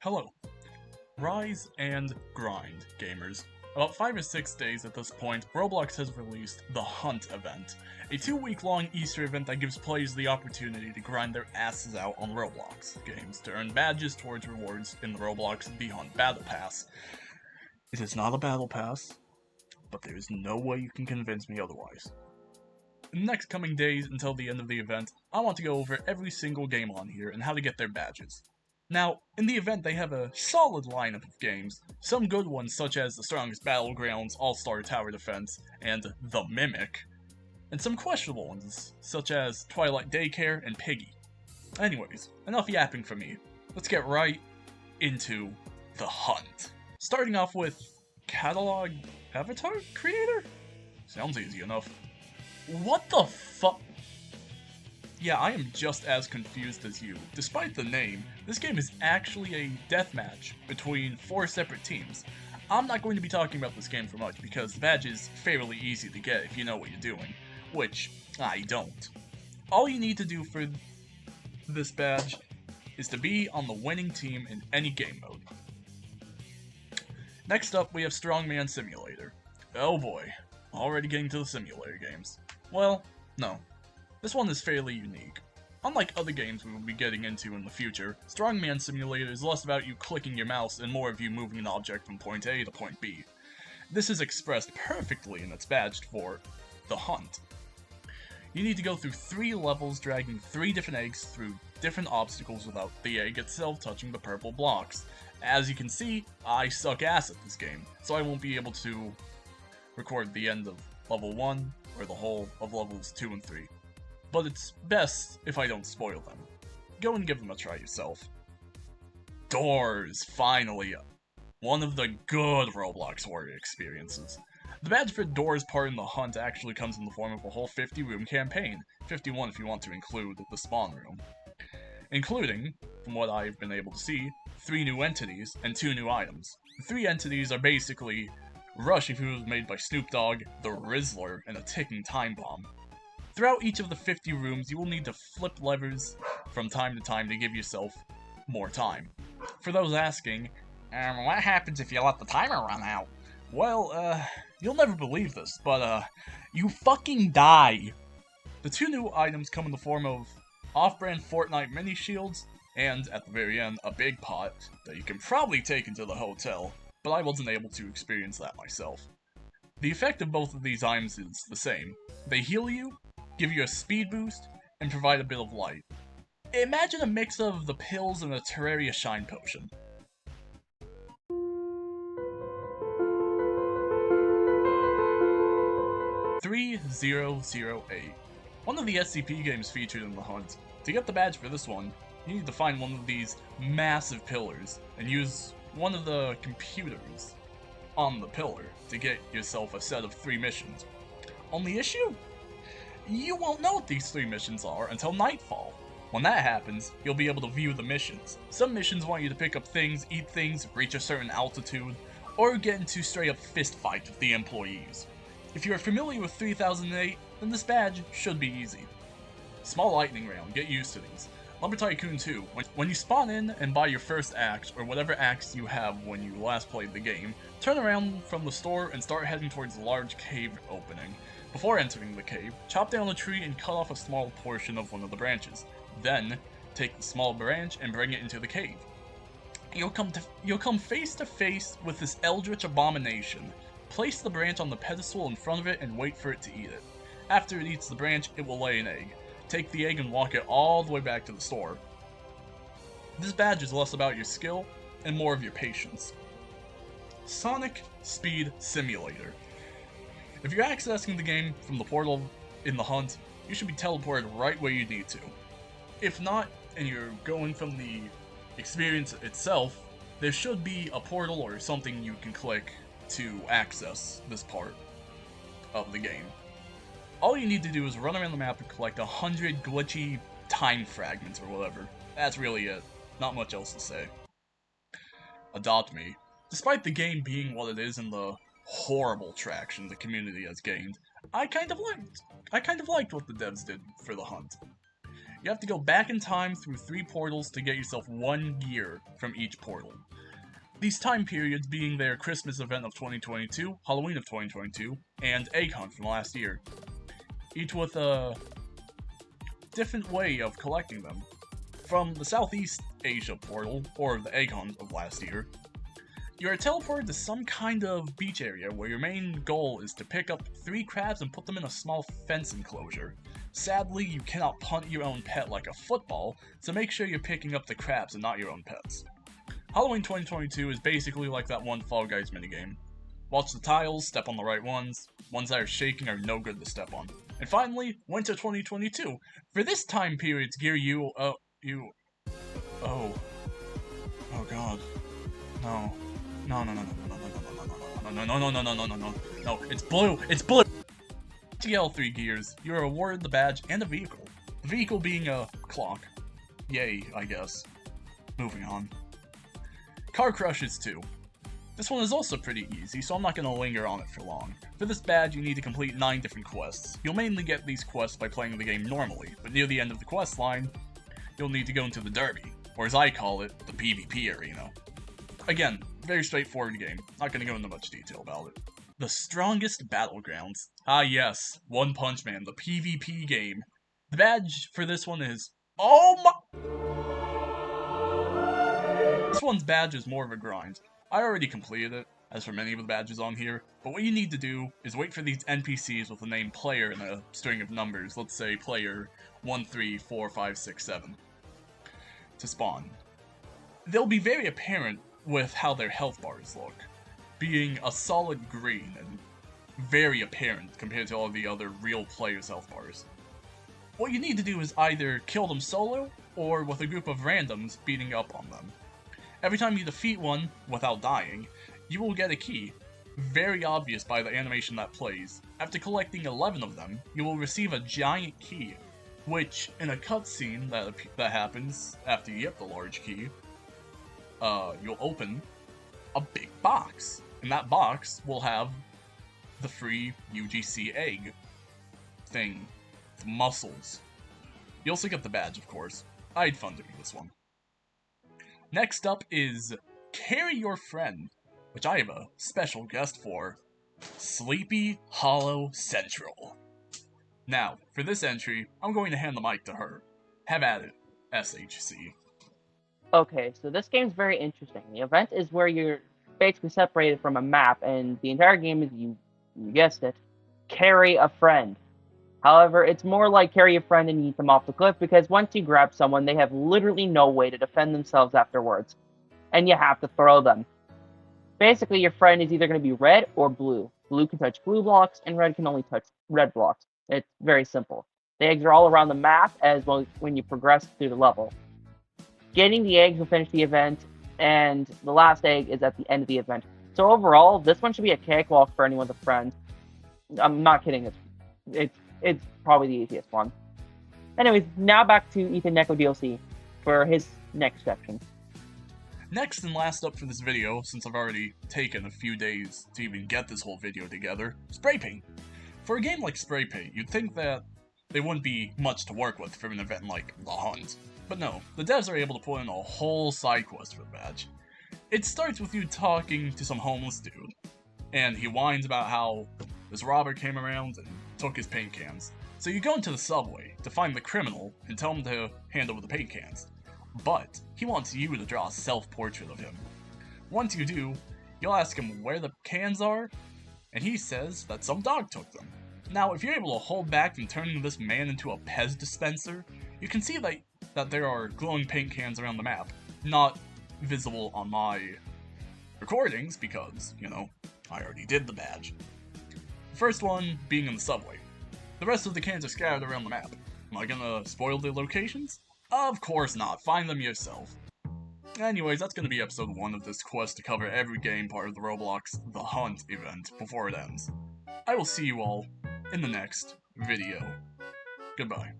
Hello, rise and grind, gamers. About 5 or 6 days at this point, Roblox has released the Hunt event, a 2-week-long Easter event that gives players the opportunity to grind their asses out on Roblox games to earn badges towards rewards in the Roblox The Hunt Battle Pass. It is not a battle pass, but there is no way you can convince me otherwise. In the next coming days until the end of the event, I want to go over every single game on here and how to get their badges. Now, in the event they have a solid lineup of games, some good ones such as The Strongest Battlegrounds, All-Star Tower Defense, and The Mimic, and some questionable ones such as Twilight Daycare and Piggy. Anyways, enough yapping from me. Let's get right into the hunt. Starting off with Catalog Avatar Creator? Sounds easy enough. What the fuck? Yeah, I am just as confused as you. Despite the name, this game is actually a deathmatch between 4 separate teams. I'm not going to be talking about this game for much because the badge is fairly easy to get if you know what you're doing, which I don't. All you need to do for this badge is to be on the winning team in any game mode. Next up, we have Strongman Simulator. Oh boy, already getting to the simulator games. Well, no. This one is fairly unique. Unlike other games we will be getting into in the future, Strongman Simulator is less about you clicking your mouse and more of you moving an object from point A to point B. This is expressed perfectly and it's badged for the hunt. You need to go through 3 levels dragging 3 different eggs through different obstacles without the egg itself touching the purple blocks. As you can see, I suck ass at this game, so I won't be able to record the end of level 1 or the whole of levels 2 and 3. But it's best if I don't spoil them. Go and give them a try yourself. Doors, finally. One of the good Roblox Warrior experiences. The badge for Doors part in the hunt actually comes in the form of a whole 50-room campaign, 51 if you want to include the spawn room. Including, from what I've been able to see, 3 new entities and 2 new items. The 3 entities are basically Rushing Food made by Snoop Dogg, the Rizzler, and a ticking time bomb. Throughout each of the 50 rooms, you will need to flip levers from time to time to give yourself more time. For those asking, what happens if you let the timer run out? Well, you'll never believe this, but, you fucking die! The 2 new items come in the form of off-brand Fortnite mini shields, and, at the very end, a big pot that you can probably take into the hotel, but I wasn't able to experience that myself. The effect of both of these items is the same. They heal you, give you a speed boost, and provide a bit of light. Imagine a mix of the pills and a Terraria Shine Potion. "3008. One of the SCP games featured in the hunt. To get the badge for this one, you need to find one of these massive pillars and use one of the computers on the pillar to get yourself a set of 3 missions. Only issue? You won't know what these 3 missions are until nightfall. When that happens, you'll be able to view the missions. Some missions want you to pick up things, eat things, reach a certain altitude, or get into straight up fist fight with the employees. If you are familiar with 3008, then this badge should be easy. Small lightning round, get used to these. Lumber Tycoon 2, when you spawn in and buy your first axe, or whatever axe you have when you last played the game, turn around from the store and start heading towards the large cave opening. Before entering the cave, chop down a tree and cut off a small portion of one of the branches. Then, take the small branch and bring it into the cave. You'll come face to face with this eldritch abomination. Place the branch on the pedestal in front of it and wait for it to eat it. After it eats the branch, it will lay an egg. Take the egg and walk it all the way back to the store. This badge is less about your skill and more of your patience. Sonic Speed Simulator. If you're accessing the game from the portal in the hunt, you should be teleported right where you need to. If not, and you're going from the experience itself, there should be a portal or something you can click to access this part of the game. All you need to do is run around the map and collect 100 glitchy time fragments or whatever. That's really it. Not much else to say. Adopt Me. Despite the game being what it is and the horrible traction the community has gained, I kind of liked what the devs did for the hunt. You have to go back in time through 3 portals to get yourself 1 gear from each portal. These time periods being their Christmas event of 2022, Halloween of 2022, and A.K.A from last year. Each with a different way of collecting them. From the Southeast Asia portal, or the A.K.A of last year, you are teleported to some kind of beach area where your main goal is to pick up 3 crabs and put them in a small fence enclosure. Sadly, you cannot punt your own pet like a football, so make sure you're picking up the crabs and not your own pets. Halloween 2022 is basically like that one Fall Guys minigame. Watch the tiles, step on the right ones that are shaking are no good to step on. And finally, Winter 2022. For this time period's gear oh god. No, it's blue! It's blue! To get all 3 gears, you are awarded the badge and a vehicle. The vehicle being a clock. Yay, I guess. Moving on. Car Crushes 2. This one is also pretty easy, so I'm not going to linger on it for long. For this badge, you need to complete 9 different quests. You'll mainly get these quests by playing the game normally, but near the end of the quest line, you'll need to go into the derby, or as I call it, the PvP arena. Again, very straightforward game, not going to go into much detail about it. The Strongest Battlegrounds. Ah yes, One Punch Man, the PvP game. The badge for this one is... oh my... This one's badge is more of a grind. I already completed it, as for many of the badges on here, but what you need to do is wait for these NPCs with the name player and a string of numbers, let's say player 134567, to spawn. They'll be very apparent with how their health bars look, being a solid green and very apparent compared to all the other real players' health bars. What you need to do is either kill them solo, or with a group of randoms beating up on them. Every time you defeat one without dying, you will get a key, very obvious by the animation that plays. After collecting 11 of them, you will receive a giant key, which, in a cutscene that happens after you get the large key, you'll open a big box, and that box will have the free UGC egg thing, the muscles. You also get the badge, of course. I had fun doing this one. Next up is Carry Your Friend, which I have a special guest for, Sleepy Hollow Central. Now, for this entry, I'm going to hand the mic to her. Have at it, SHC. Okay, so this game's very interesting. The event is where you're basically separated from a map, and the entire game is, you guessed it, carry a friend. However, it's more like carry a friend and eat them off the cliff, because once you grab someone, they have literally no way to defend themselves afterwards, and you have to throw them. Basically, your friend is either going to be red or blue. Blue can touch blue blocks, and red can only touch red blocks. It's very simple. The eggs are all around the map as well when you progress through the level. Getting the eggs will finish the event, and the last egg is at the end of the event. So overall, this one should be a cakewalk for anyone with a friend. I'm not kidding. It's probably the easiest one. Anyways, now back to Ethan Neko DLC for his next section. Next and last up for this video, since I've already taken a few days to even get this whole video together, Spray Paint. For a game like Spray Paint, you'd think that there wouldn't be much to work with from an event like The Hunt. But no, the devs are able to put in a whole side quest for the badge. It starts with you talking to some homeless dude, and he whines about how this robber came around and took his paint cans. So you go into the subway to find the criminal and tell him to hand over the paint cans. But he wants you to draw a self-portrait of him. Once you do, you'll ask him where the cans are, and he says that some dog took them. Now, if you're able to hold back from turning this man into a Pez dispenser, you can see that there are glowing paint cans around the map. Not visible on my recordings because, you know, I already did the badge. The first one being in the subway. The rest of the cans are scattered around the map. Am I gonna spoil the locations? Of course not, find them yourself. Anyways, that's gonna be episode 1 of this quest to cover every game part of the Roblox The Hunt event before it ends. I will see you all in the next video. Goodbye.